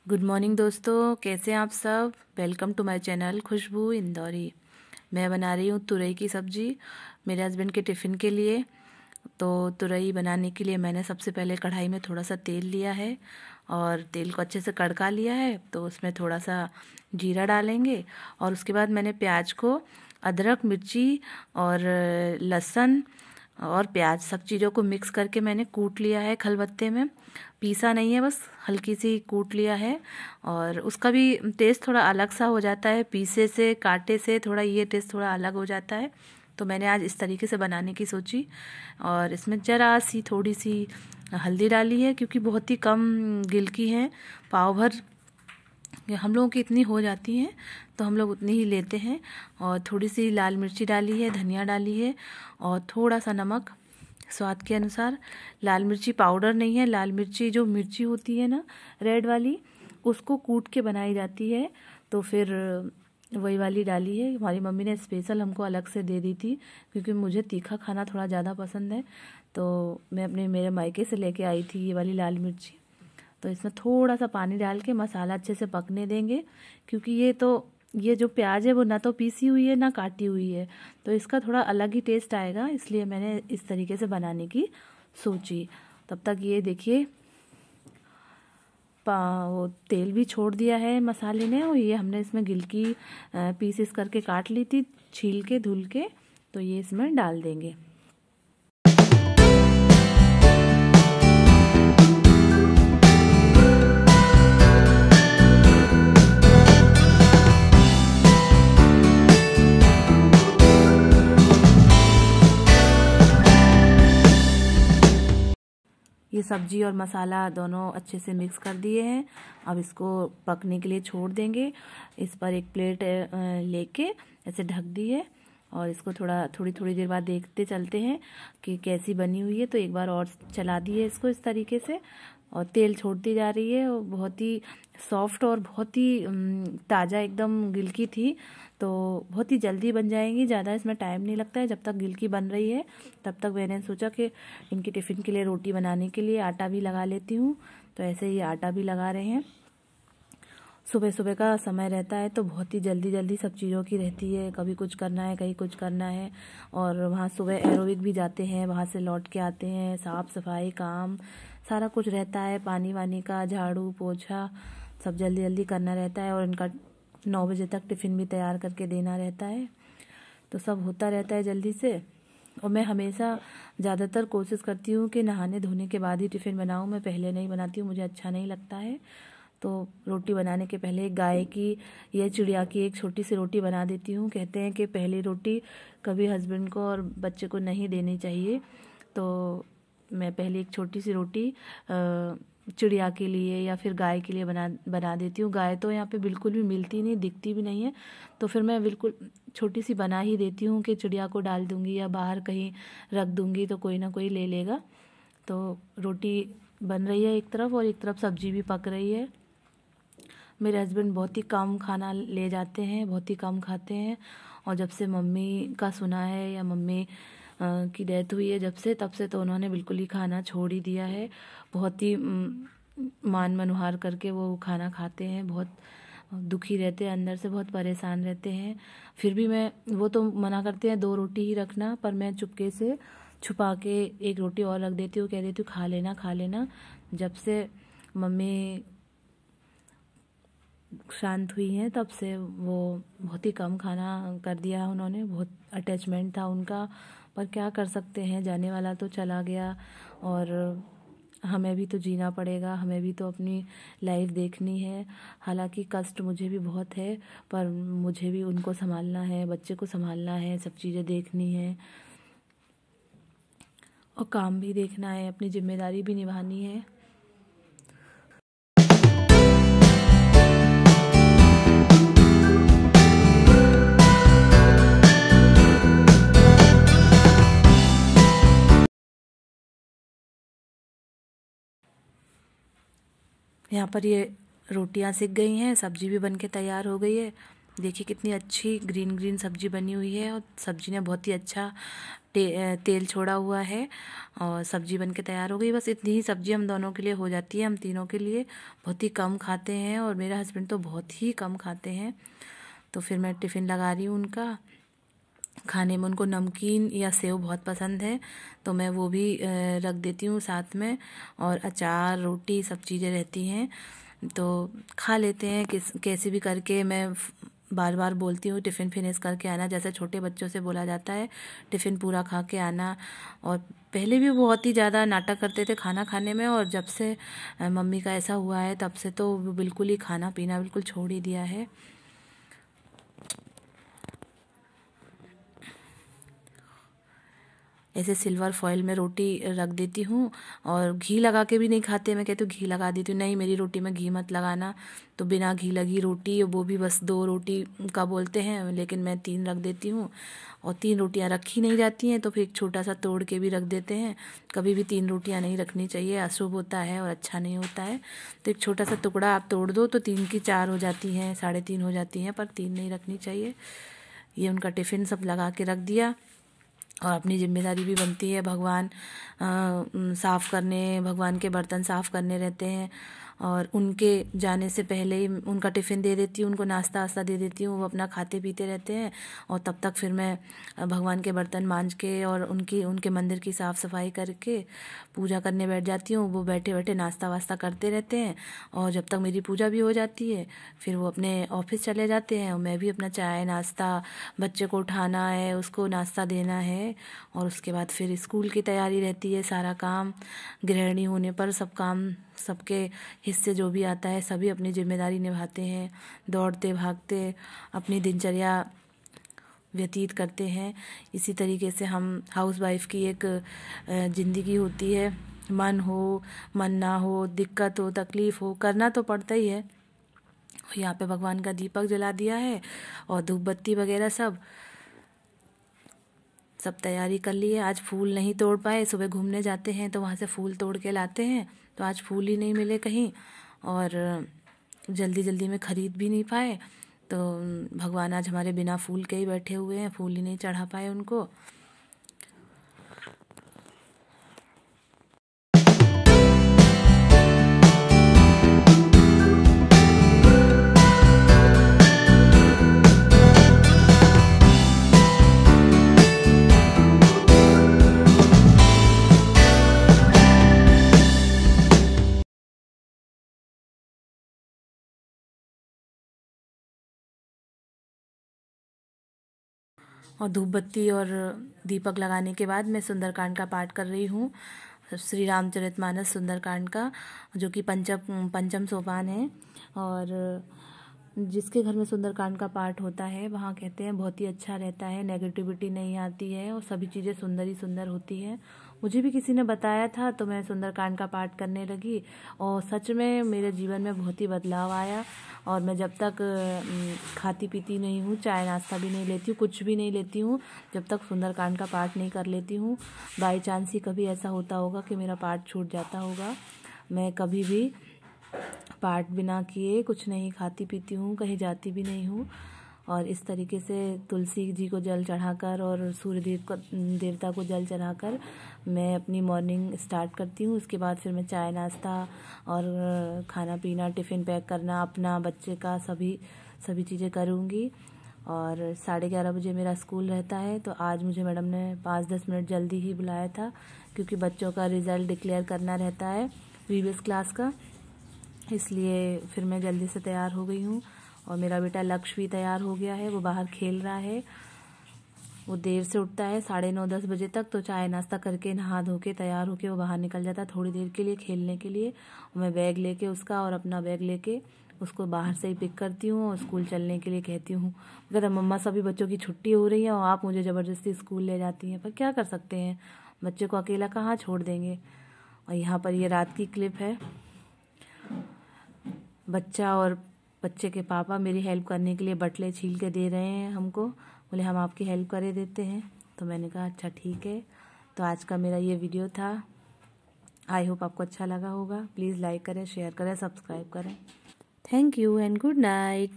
Good morning दोस्तों, कैसे हैं आप सब। वेलकम टू माय चैनल खुशबू इंदौरी। मैं बना रही हूँ तुरई की सब्ज़ी मेरे हस्बैंड के टिफ़िन के लिए। तो तुरई बनाने के लिए मैंने सबसे पहले कढ़ाई में थोड़ा सा तेल लिया है और तेल को अच्छे से कड़का लिया है। तो उसमें थोड़ा सा जीरा डालेंगे और उसके बाद मैंने प्याज को, अदरक, मिर्ची और लहसुन और प्याज सब चीज़ों को मिक्स करके मैंने कूट लिया है। खलबत्ते में पीसा नहीं है, बस हल्की सी कूट लिया है। और उसका भी टेस्ट थोड़ा अलग सा हो जाता है, पीसे से काटे से थोड़ा ये टेस्ट थोड़ा अलग हो जाता है। तो मैंने आज इस तरीके से बनाने की सोची और इसमें ज़रा सी थोड़ी सी हल्दी डाली है, क्योंकि बहुत ही कम गिलकी है। पाव भर हम लोगों की इतनी हो जाती हैं तो हम लोग उतनी ही लेते हैं। और थोड़ी सी लाल मिर्ची डाली है, धनिया डाली है और थोड़ा सा नमक स्वाद के अनुसार। लाल मिर्ची पाउडर नहीं है, लाल मिर्ची जो मिर्ची होती है ना रेड वाली, उसको कूट के बनाई जाती है। तो फिर वही वाली डाली है। हमारी मम्मी ने स्पेशल हमको अलग से दे दी थी, क्योंकि मुझे तीखा खाना थोड़ा ज़्यादा पसंद है। तो मैं मेरे मायके से लेके आई थी ये वाली लाल मिर्ची। तो इसमें थोड़ा सा पानी डाल के मसाला अच्छे से पकने देंगे, क्योंकि ये जो प्याज है वो ना तो पीसी हुई है ना काटी हुई है, तो इसका थोड़ा अलग ही टेस्ट आएगा। इसलिए मैंने इस तरीके से बनाने की सोची। तब तक ये देखिए वो तेल भी छोड़ दिया है मसाले ने। और ये हमने इसमें गिलकी पीसेस करके काट ली थी, छील के धुल के। तो ये इसमें डाल देंगे। ये सब्जी और मसाला दोनों अच्छे से मिक्स कर दिए हैं। अब इसको पकने के लिए छोड़ देंगे। इस पर एक प्लेट लेके ऐसे ढक दिए और इसको थोड़ी देर बाद देखते चलते हैं कि कैसी बनी हुई है। तो एक बार और चला दिए इसको इस तरीके से, और तेल छोड़ती जा रही है। और बहुत ही सॉफ्ट और बहुत ही ताज़ा एकदम गिलकी थी। तो बहुत ही जल्दी बन जाएंगी, ज़्यादा इसमें टाइम नहीं लगता है। जब तक गिलकी बन रही है तब तक मैंने सोचा कि इनकी टिफ़िन के लिए रोटी बनाने के लिए आटा भी लगा लेती हूँ। तो ऐसे ही आटा भी लगा रहे हैं। सुबह सुबह का समय रहता है तो बहुत ही जल्दी सब चीज़ों की रहती है। कभी कुछ करना है, कहीं कुछ करना है। और वहाँ सुबह एरोबिक भी जाते हैं, वहाँ से लौट के आते हैं, साफ़ सफाई काम सारा कुछ रहता है। पानी वानी का, झाड़ू पोछा सब जल्दी करना रहता है। और इनका 9 बजे तक टिफ़िन भी तैयार करके देना रहता है। तो सब होता रहता है जल्दी से। और मैं हमेशा ज़्यादातर कोशिश करती हूँ कि नहाने धोने के बाद ही टिफ़िन बनाऊँ। मैं पहले नहीं बनाती हूँ, मुझे अच्छा नहीं लगता है। तो रोटी बनाने के पहले गाय की या चिड़िया की एक छोटी सी रोटी बना देती हूँ। कहते हैं कि पहली रोटी कभी हस्बैंड को और बच्चे को नहीं देनी चाहिए। तो मैं पहले एक छोटी सी रोटी चिड़िया के लिए या फिर गाय के लिए बना देती हूँ। गाय तो यहाँ पे बिल्कुल भी मिलती नहीं, दिखती भी नहीं है। तो फिर मैं बिल्कुल छोटी सी बना ही देती हूँ कि चिड़िया को डाल दूँगी या बाहर कहीं रख दूँगी तो कोई ना कोई ले लेगा। तो रोटी बन रही है एक तरफ और एक तरफ सब्जी भी पक रही है। मेरे हस्बैंड बहुत ही कम खाना ले जाते हैं, बहुत ही कम खाते हैं। और जब से मम्मी का सुना है या मम्मी की डेथ हुई है जब से, तब से तो उन्होंने बिल्कुल ही खाना छोड़ ही दिया है। बहुत ही मान मनुहार करके वो खाना खाते हैं। बहुत दुखी रहते हैं, अंदर से बहुत परेशान रहते हैं। फिर भी वो तो मना करते हैं 2 रोटी ही रखना, पर मैं चुपके से छुपा के एक रोटी और रख देती हूँ, कह देती हूँ खा लेना। जब से मम्मी शांत हुई हैं तब से वो बहुत ही कम खाना कर दिया है उन्होंने। बहुत अटैचमेंट था उनका, पर क्या कर सकते हैं, जाने वाला तो चला गया। और हमें भी तो जीना पड़ेगा, हमें भी तो अपनी लाइफ देखनी है। हालांकि कष्ट मुझे भी बहुत है, पर मुझे भी उनको संभालना है, बच्चे को संभालना है, सब चीज़ें देखनी है और काम भी देखना है, अपनी जिम्मेदारी भी निभानी है। यहाँ पर ये रोटियां सिक गई हैं, सब्जी भी बनके तैयार हो गई है। देखिए कितनी अच्छी ग्रीन सब्जी बनी हुई है और सब्जी ने बहुत ही अच्छा तेल छोड़ा हुआ है और सब्जी बन के तैयार हो गई। बस इतनी ही सब्जी हम दोनों के लिए हो जाती है, हम तीनों के लिए। बहुत ही कम खाते हैं और मेरा हस्बैंड तो बहुत ही कम खाते हैं। तो फिर मैं टिफ़िन लगा रही हूँ उनका। खाने में उनको नमकीन या सेव बहुत पसंद है, तो मैं वो भी रख देती हूँ साथ में। और अचार, रोटी, सब चीज़ें रहती हैं तो खा लेते हैं कैसे भी करके। मैं बार बार बोलती हूँ टिफ़िन फिनिश करके आना, जैसे छोटे बच्चों से बोला जाता है टिफ़िन पूरा खा के आना। और पहले भी बहुत ही ज़्यादा नाटक करते थे खाना खाने में, और जब से मम्मी का ऐसा हुआ है तब से तो बिल्कुल ही खाना पीना बिल्कुल छोड़ ही दिया है। ऐसे सिल्वर फॉइल में रोटी रख देती हूँ और घी लगा के भी नहीं खाते। मैं कहती हूँ घी लगा देती हूँ, नहीं मेरी रोटी में घी मत लगाना। तो बिना घी लगी रोटी, वो भी बस 2 रोटी का बोलते हैं, लेकिन मैं 3 रख देती हूँ। और 3 रोटियाँ रखी नहीं जाती हैं तो फिर एक छोटा सा तोड़ के भी रख देते हैं। कभी भी 3 रोटियाँ नहीं रखनी चाहिए, अशुभ होता है और अच्छा नहीं होता है। तो एक छोटा सा टुकड़ा आप तोड़ दो तो 3 की 4 हो जाती हैं, 3.5 हो जाती हैं, पर 3 नहीं रखनी चाहिए। ये उनका टिफ़िन सब लगा के रख दिया। और अपनी जिम्मेदारी भी बनती है, भगवान साफ़ करने, भगवान के बर्तन साफ़ करने रहते हैं। और उनके जाने से पहले ही उनका टिफ़िन दे देती हूँ, उनको नाश्ता वास्ता दे देती हूँ, वो अपना खाते पीते रहते हैं। और तब तक फिर मैं भगवान के बर्तन मांज के और उनके मंदिर की साफ़ सफाई करके पूजा करने बैठ जाती हूँ। वो बैठे बैठे नाश्ता वास्ता करते रहते हैं और जब तक मेरी पूजा भी हो जाती है फिर वो अपने ऑफिस चले जाते हैं। और मैं भी अपना चाय नाश्ता, बच्चे को उठाना है, उसको नाश्ता देना है, और उसके बाद फिर स्कूल की तैयारी रहती है। सारा काम, गृहिणी होने पर सब काम, सबके हिस्से जो भी आता है सभी अपनी जिम्मेदारी निभाते हैं, दौड़ते भागते अपनी दिनचर्या व्यतीत करते हैं। इसी तरीके से हम हाउसवाइफ की एक ज़िंदगी होती है। मन हो, मन ना हो, दिक्कत हो, तकलीफ़ हो, करना तो पड़ता ही है। यहाँ पे भगवान का दीपक जला दिया है और धूप बत्ती वगैरह सब तैयारी कर ली है। आज फूल नहीं तोड़ पाए, सुबह घूमने जाते हैं तो वहाँ से फूल तोड़ के लाते हैं, तो आज फूल ही नहीं मिले कहीं और जल्दी जल्दी में ख़रीद भी नहीं पाए। तो भगवान आज हमारे बिना फूल के ही बैठे हुए हैं, फूल ही नहीं चढ़ा पाए उनको। और धूप बत्ती और दीपक लगाने के बाद मैं सुंदरकांड का पाठ कर रही हूँ, श्री रामचरितमानस सुंदरकांड का, जो कि पंचम सोपान है। और जिसके घर में सुंदरकांड का पाठ होता है वहाँ कहते हैं बहुत ही अच्छा रहता है, नेगेटिविटी नहीं आती है और सभी चीज़ें सुंदर ही सुंदर होती हैं। मुझे भी किसी ने बताया था तो मैं सुंदरकांड का पाठ करने लगी और सच में मेरे जीवन में बहुत ही बदलाव आया। और मैं जब तक खाती पीती नहीं हूँ, चाय नाश्ता भी नहीं लेती हूँ, कुछ भी नहीं लेती हूँ, जब तक सुंदरकांड का पाठ नहीं कर लेती हूँ। बाई चांस ही कभी ऐसा होता होगा कि मेरा पाठ छूट जाता होगा, मैं कभी भी पाठ बिना किए कुछ नहीं खाती पीती हूँ, कहीं जाती भी नहीं हूँ। और इस तरीके से तुलसी जी को जल चढ़ाकर और सूर्य देवता को जल चढ़ाकर मैं अपनी मॉर्निंग स्टार्ट करती हूँ। उसके बाद फिर मैं चाय नाश्ता और खाना पीना, टिफ़िन पैक करना अपना, बच्चे का, सभी चीज़ें करूँगी। और 11:30 बजे मेरा स्कूल रहता है, तो आज मुझे मैडम ने 5-10 मिनट जल्दी ही बुलाया था क्योंकि बच्चों का रिज़ल्ट डिक्लेयर करना रहता है प्रीवियस क्लास का, इसलिए फिर मैं जल्दी से तैयार हो गई हूँ। और मेरा बेटा लक्ष्य भी तैयार हो गया है, वो बाहर खेल रहा है। वो देर से उठता है 9:30-10 बजे तक, तो चाय नाश्ता करके नहा धो के तैयार होके वो बाहर निकल जाता है थोड़ी देर के लिए खेलने के लिए। मैं बैग लेके उसका और अपना बैग लेके उसको बाहर से ही पिक करती हूँ और स्कूल चलने के लिए कहती हूँ। कहता मम्मा सभी बच्चों की छुट्टी हो रही है और आप मुझे ज़बरदस्ती स्कूल ले जाती हैं, पर क्या कर सकते हैं, बच्चे को अकेला कहाँ छोड़ देंगे। और यहाँ पर ये रात की क्लिप है, बच्चा और बच्चे के पापा मेरी हेल्प करने के लिए बटले छील के दे रहे हैं हमको, बोले हम आपकी हेल्प करे देते हैं। तो मैंने कहा अच्छा ठीक है। तो आज का मेरा ये वीडियो था, आई होप आपको अच्छा लगा होगा। प्लीज़ लाइक करें, शेयर करें, सब्सक्राइब करें। Thank you and good night.